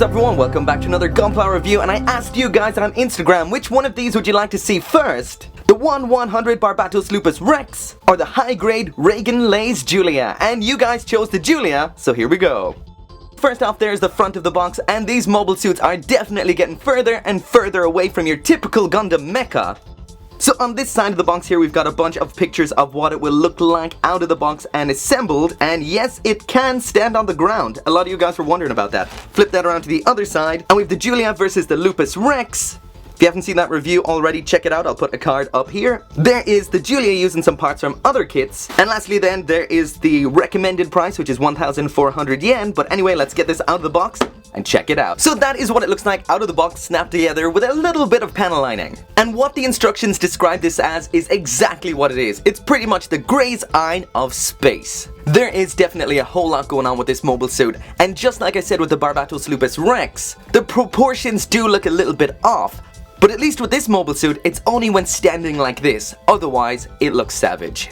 is everyone, welcome back to another Gunpla review, and I asked you guys on Instagram which one of these would you like to see first? The 1/100 Barbatos Lupus Rex or the high-grade Reginlaze Julia, and you guys chose the Julia, so here we go. First off, there's the front of the box, and these mobile suits are definitely getting further and further away from your typical Gundam mecha. So on this side of the box here, we've got a bunch of pictures of what it will look like out of the box and assembled, and yes, it can stand on the ground. A lot of you guys were wondering about that. Flip that around to the other side, and we have the Julia versus the Lupus Rex. If you haven't seen that review already, check it out, I'll put a card up here. There is the Julia using some parts from other kits. And lastly then, there is the recommended price, which is 1,400 yen, but anyway, let's get this out of the box and check it out. So that is what it looks like out of the box, snapped together with a little bit of panel lining. And what the instructions describe this as is exactly what it is. It's pretty much the Grey's Eye of space. There is definitely a whole lot going on with this mobile suit, and just like I said with the Barbatos Lupus Rex, the proportions do look a little bit off. But at least with this mobile suit, it's only when standing like this, otherwise it looks savage.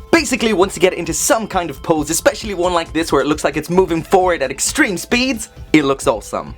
Basically, once you get into some kind of pose, especially one like this where it looks like it's moving forward at extreme speeds, it looks awesome.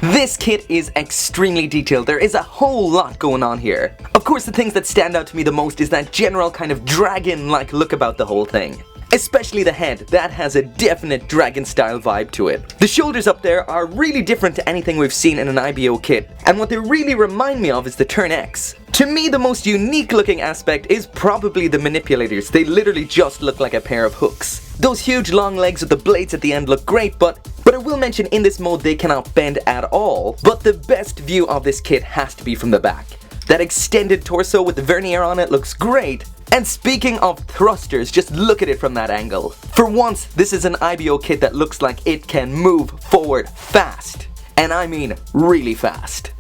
This kit is extremely detailed, there is a whole lot going on here. Of course, the things that stand out to me the most is that general kind of dragon-like look about the whole thing. Especially the head, that has a definite dragon-style vibe to it. The shoulders up there are really different to anything we've seen in an IBO kit, and what they really remind me of is the Turn X. To me, the most unique looking aspect is probably the Manipulators. They literally just look like a pair of hooks. Those huge long legs with the blades at the end look great, but I will mention in this mode they cannot bend at all. But the best view of this kit has to be from the back. That extended torso with the vernier on it looks great. And speaking of thrusters, just look at it from that angle. For once, this is an IBO kit that looks like it can move forward fast. And I mean really fast.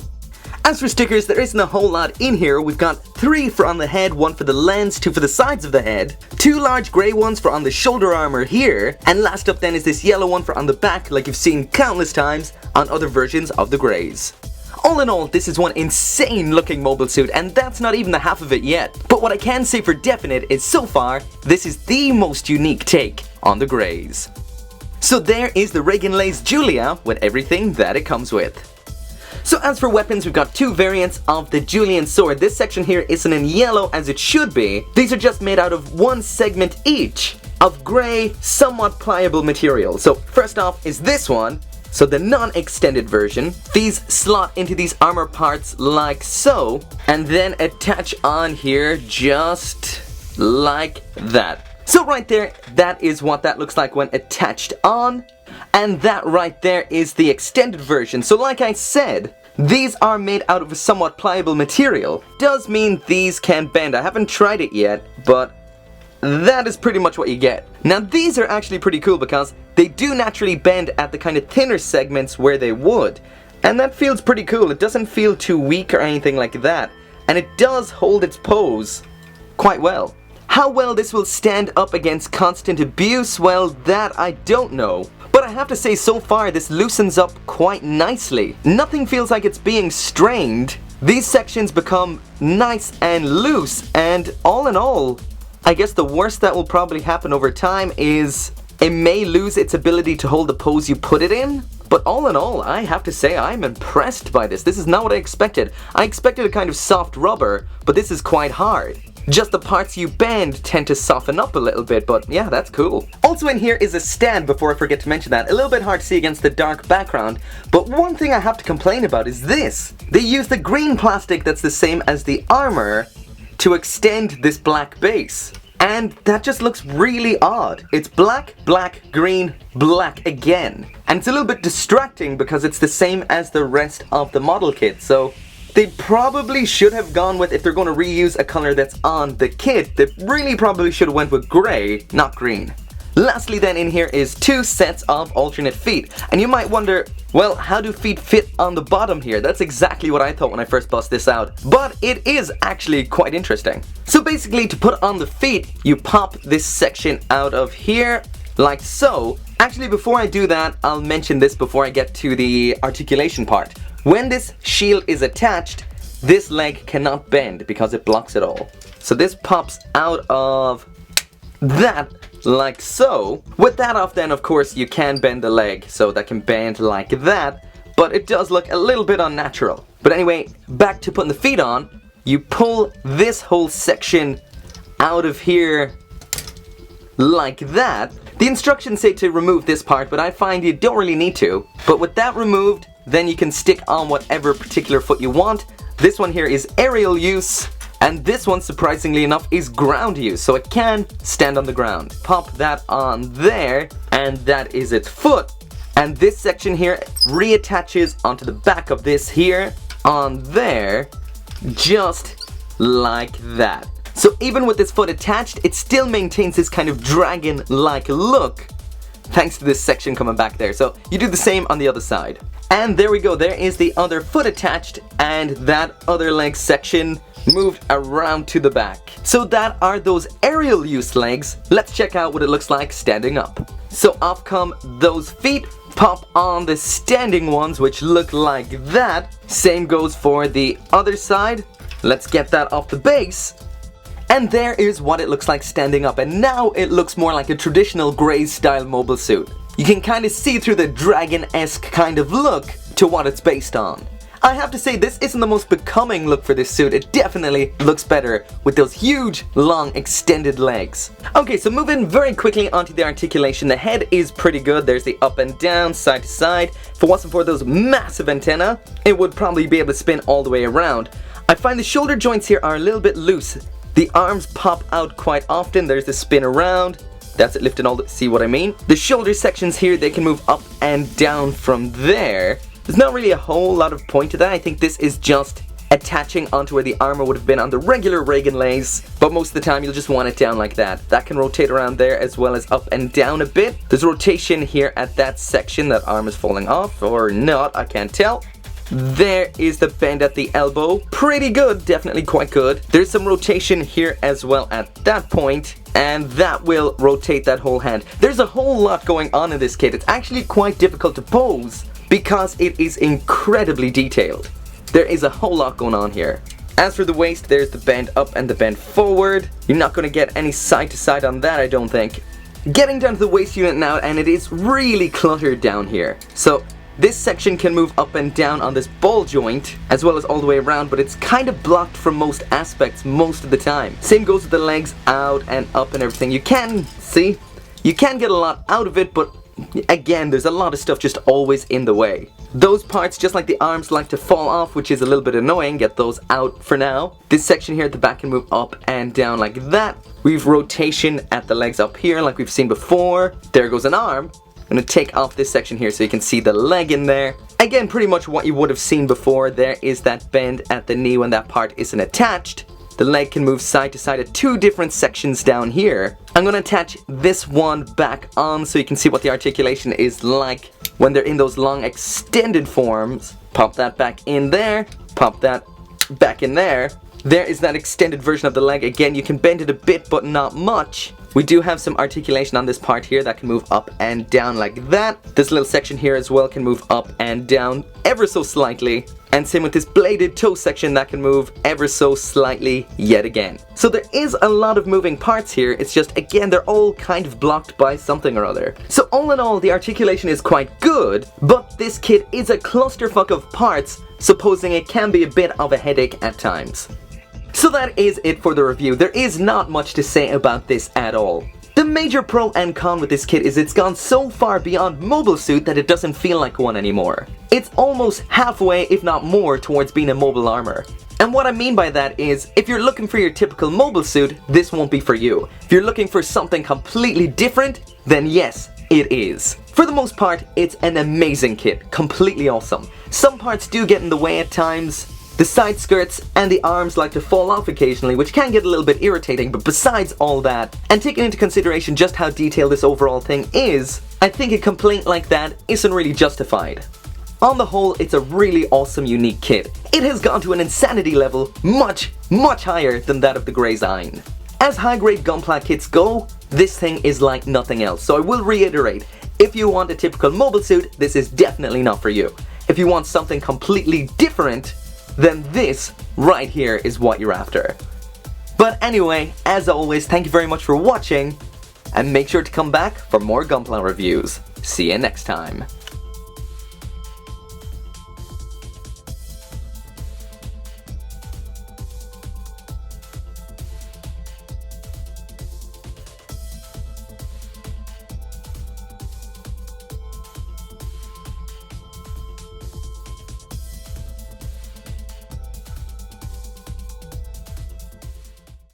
As for stickers, there isn't a whole lot in here. We've got 3 for on the head, 1 for the lens, 2 for the sides of the head, 2 large grey ones for on the shoulder armor here, and last up then is this yellow one for on the back like you've seen countless times on other versions of the greys. All in all, this is one insane looking mobile suit, and that's not even the half of it yet. But what I can say for definite is so far, this is the most unique take on the greys. So there is the Reginlaze Julia with everything that it comes with. So as for weapons, we've got 2 variants of the Julian sword. This section here isn't in yellow as it should be. These are just made out of 1 segment each of grey, somewhat pliable material. So first off is this one. So the non-extended version, these slot into these armor parts like so, and then attach on here just like that. So right there, that is what that looks like when attached on, and that right there is the extended version. So like I said, these are made out of a somewhat pliable material. Does mean these can bend. I haven't tried it yet, but that is pretty much what you get. Now these are actually pretty cool because they do naturally bend at the kind of thinner segments where they would. And that feels pretty cool. It doesn't feel too weak or anything like that. And it does hold its pose quite well. How well this will stand up against constant abuse, well, that I don't know. But I have to say so far this loosens up quite nicely. Nothing feels like it's being strained. These sections become nice and loose, and all in all, I guess the worst that will probably happen over time is it may lose its ability to hold the pose you put it in. But all in all, I have to say I'm impressed by this. This is not what I expected. I expected a kind of soft rubber, but this is quite hard. Just the parts you bend tend to soften up a little bit, but yeah, that's cool. Also in here is a stand, before I forget to mention that. A little bit hard to see against the dark background, but one thing I have to complain about is this. They use the green plastic that's the same as the armor to extend this black base. And that just looks really odd. It's black, black, green, black again. And it's a little bit distracting because it's the same as the rest of the model kit, so they probably should have gone with, if they're going to reuse a color that's on the kit, they really probably should have went with grey, not green. Lastly then in here is 2 sets of alternate feet. And you might wonder, well, how do feet fit on the bottom here? That's exactly what I thought when I first bust this out. But it is actually quite interesting. So basically to put on the feet, you pop this section out of here, like so. Actually before I do that, I'll mention this before I get to the articulation part. When this shield is attached, this leg cannot bend because it blocks it all. So this pops out of that like so. With that off then, of course, you can bend the leg, so that can bend like that, but it does look a little bit unnatural. But anyway, back to putting the feet on, you pull this whole section out of here like that. The instructions say to remove this part, but I find you don't really need to. But with that removed, then you can stick on whatever particular foot you want. This one here is aerial use, and this one, surprisingly enough, is ground use, so it can stand on the ground. Pop that on there, and that is its foot. And this section here reattaches onto the back of this here, on there, just like that. So even with this foot attached, it still maintains this kind of dragon-like look, thanks to this section coming back there. So you do the same on the other side. And there we go, there is the other foot attached, and that other leg section moved around to the back. So that are those aerial use legs. Let's check out what it looks like standing up. So off come those feet, pop on the standing ones, which look like that. Same goes for the other side. Let's get that off the base. And there is what it looks like standing up, and now it looks more like a traditional Grey style mobile suit. You can kind of see through the dragon-esque kind of look to what it's based on. I have to say, this isn't the most becoming look for this suit. It definitely looks better with those huge, long, extended legs. Okay, so moving very quickly onto the articulation. The head is pretty good. There's the up and down, side to side. If it wasn't for those massive antennae, it would probably be able to spin all the way around. I find the shoulder joints here are a little bit loose. The arms pop out quite often. There's the spin around. That's it, lifting all the, see what I mean? The shoulder sections here, they can move up and down from there. There's not really a whole lot of point to that. I think this is just attaching onto where the armor would have been on the regular Reginlaze, but most of the time you'll just want it down like that. That can rotate around there as well as up and down a bit. There's rotation here at that section. That arm is falling off, or not, I can't tell. There is the bend at the elbow. Pretty good, definitely quite good. There's some rotation here as well at that point, and that will rotate that whole hand. There's a whole lot going on in this kit. It's actually quite difficult to pose because it is incredibly detailed. There is a whole lot going on here. As for the waist, there's the bend up and the bend forward. You're not going to get any side to side on that, I don't think. Getting down to the waist unit now, and it is really cluttered down here. So this section can move up and down on this ball joint, as well as all the way around, but it's kind of blocked from most aspects most of the time. Same goes with the legs out and up and everything. You can, see, you can get a lot out of it, but again, there's a lot of stuff just always in the way. Those parts, just like the arms, like to fall off, which is a little bit annoying. Get those out for now. This section here at the back can move up and down like that. We've rotation at the legs up here, like we've seen before. There goes an arm. I'm going to take off this section here so you can see the leg in there. Again, pretty much what you would have seen before. There is that bend at the knee when that part isn't attached. The leg can move side to side at two different sections down here. I'm going to attach this one back on so you can see what the articulation is like when they're in those long extended forms. Pop that back in there. Pop that back in there. There is that extended version of the leg. Again, you can bend it a bit, but not much. We do have some articulation on this part here that can move up and down like that. This little section here as well can move up and down ever so slightly. And same with this bladed toe section that can move ever so slightly yet again. So there is a lot of moving parts here. It's just, again, they're all kind of blocked by something or other. So all in all, the articulation is quite good, but this kit is a clusterfuck of parts, supposing it can be a bit of a headache at times. So that is it for the review. There is not much to say about this at all. The major pro and con with this kit is it's gone so far beyond mobile suit that it doesn't feel like one anymore. It's almost halfway, if not more, towards being a mobile armor. And what I mean by that is, if you're looking for your typical mobile suit, this won't be for you. If you're looking for something completely different, then yes, it is. For the most part, it's an amazing kit, completely awesome. Some parts do get in the way at times. The side skirts and the arms like to fall off occasionally, which can get a little bit irritating, but besides all that, and taking into consideration just how detailed this overall thing is, I think a complaint like that isn't really justified. On the whole, it's a really awesome, unique kit. It has gone to an insanity level much, much higher than that of the Grey Zine. As high-grade gunpla kits go, this thing is like nothing else, so I will reiterate, if you want a typical mobile suit, this is definitely not for you. If you want something completely different, then this right here is what you're after. But anyway, as always, thank you very much for watching, and make sure to come back for more Gunpla reviews. See you next time.